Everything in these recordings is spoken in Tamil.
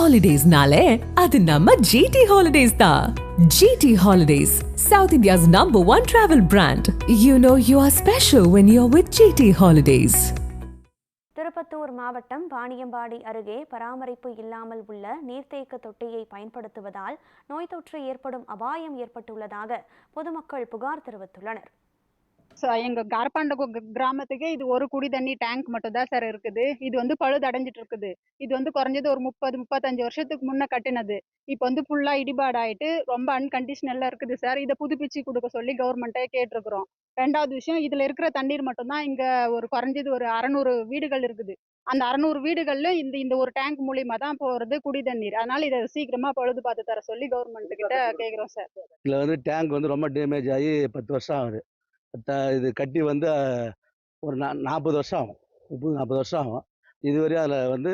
Holidays-nale, adu namma GT Holidays da. GT Holidays, South India's #1 travel brand. You know you are special when you're with GT Holidays. Tirupattur மாவட்டம் வாணியம்பாடி அருகே பராமரிப்பு இல்லாமல் உள்ள நீர்த்தேக்க தொட்டியை பயன்படுத்துவதால் நோய் தொற்று ஏற்படும் அபாயம் ஏற்பட்டுள்ளதாக பொதுமக்கள் புகார் தெரிவித்துள்ளனர். எங்க கார்பாண்ட கிராமத்துக்கு இது ஒரு குடி தண்ணி டேங்க் மட்டும் தான் சார் இருக்குது. இது வந்து பழுது அடைஞ்சிட்டு இருக்குது. இது வந்து குறைஞ்சது ஒரு 30-35 வருஷத்துக்கு முன்ன கட்டினது. இப்போ வந்து ஃபுல்லா இடிபாடு ஆயிட்டு ரொம்ப அன்கண்டிஷனல்ல இருக்குது சார். இதை புதுப்பிச்சு கொடுக்க சொல்லி கவர்மெண்ட்டே கேட்டிருக்கிறோம். ரெண்டாவது விஷயம், இதுல இருக்கிற தண்ணீர் மட்டும்தான் இங்க ஒரு குறைஞ்சது ஒரு 600 வீடுகள் இருக்குது. அந்த 600 வீடுகள்ல இந்த ஒரு டேங்க் மூலியமா தான் போறது குடி தண்ணீர். அதனால இதை சீக்கிரமா பழுது பார்த்து தர சொல்லி கவர்மெண்ட் கிட்ட கேட்கிறோம் சார். இதுல வந்து டேங்க் வந்து ரொம்ப டேமேஜ் ஆகி 10 வருஷம் ஆகுது. இது கட்டி வந்து ஒரு 40 வருஷம் ஆகும். 30-40 வருஷம் ஆகும். இதுவரையும் அதில் வந்து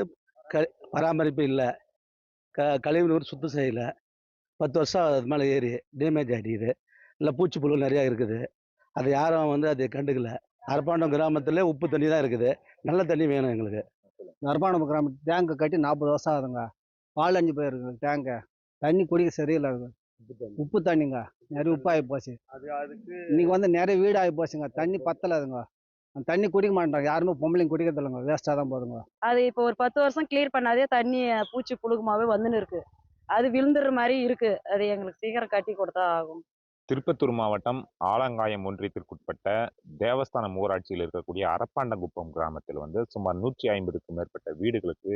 பராமரிப்பு இல்லை. கழிவு நீர் சுத்தம் செய்யலை. 10 வருஷம் அது மேலே ஏறி டேமேஜ் ஆகிடுது. இல்லை பூச்சிப்புழு நிறையா இருக்குது. அதை யாரும் வந்து அதை கண்டுக்கல. அரப்பாண்டம் கிராமத்தில் உப்பு தண்ணி தான் இருக்குது. நல்ல தண்ணி வேணும் எங்களுக்கு. அரப்பாண்டம் கிராமத்து டேங்கு கட்டி 40 வருஷம் ஆகுதுங்க. பால் அஞ்சு போயிருக்குங்க டேங்கு. தண்ணி குடிக்க சரியில்லை. உப்பு தண்ணிங்க, நிறைய உப்பு ஆகி போச்சு. இன்னைக்கு வந்து நிறைய வீடு ஆகி போச்சுங்க. தண்ணி பத்தலைதுங்க. தண்ணி குடிக்க மாட்டாங்க யாருமே. பொம்பளைங்க குடிக்கிறது இல்லைங்க, வேஸ்டா தான் போதுங்க. அது இப்போ ஒரு 10 வருஷம் கிளியர் பண்ணாதே தண்ணி பூச்சி புழுகுமாவே வந்துன்னு இருக்கு. அது விழுந்துற மாதிரி இருக்கு. அது எங்களுக்கு சீக்கிரம் கட்டி கொடுத்தா ஆகும். திருப்பத்தூர் மாவட்டம் ஆலங்காயம் ஒன்றியத்திற்குட்பட்ட தேவஸ்தானம் ஊராட்சியில் இருக்கக்கூடிய அரப்பாண்டங்குப்பம் கிராமத்தில் வந்து சுமார் 150க்கும் மேற்பட்ட வீடுகளுக்கு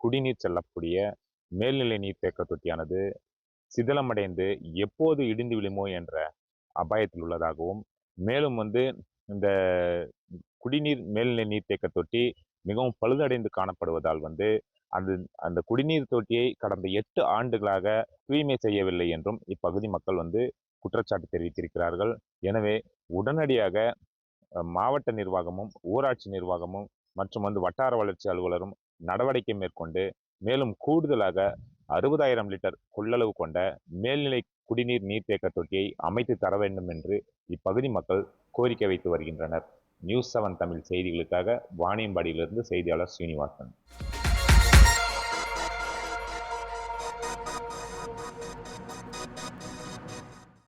குடிநீர் செல்லக்கூடிய மேல்நிலை நீர்த்தேக்க தொட்டியானது சிதிலமடைந்து எப்போது இடிந்து விழுமோ என்ற அபாயத்தில் உள்ளதாகவும், மேலும் வந்து இந்த குடிநீர் மேல்நிலை நீர்த்தேக்க தொட்டி மிகவும் பழுதடைந்து காணப்படுவதால் வந்து அந்த குடிநீர் தொட்டியை கடந்த 8 ஆண்டுகளாக தூய்மை செய்யவில்லை என்றும் இப்பகுதி மக்கள் வந்து குற்றச்சாட்டு தெரிவித்திருக்கிறார்கள். எனவே உடனடியாக மாவட்ட நிர்வாகமும் ஊராட்சி நிர்வாகமும் மற்றும் வந்து வட்டார வளர்ச்சி அலுவலரும் நடவடிக்கை மேற்கொண்டு மேலும் கூடுதலாக 60,000 லிட்டர் கொள்ளளவு கொண்ட மேல்நிலை குடிநீர் நீர்த்தேக்க தொட்டியை அமைத்து தர வேண்டும் என்று இப்பகுதி மக்கள் கோரிக்கை வைத்து வருகின்றனர். நியூஸ் 7 தமிழ் செய்திகளுக்காக வாணியம்பாடியிலிருந்து செய்தியாளர் ஸ்ரீனிவாசன்.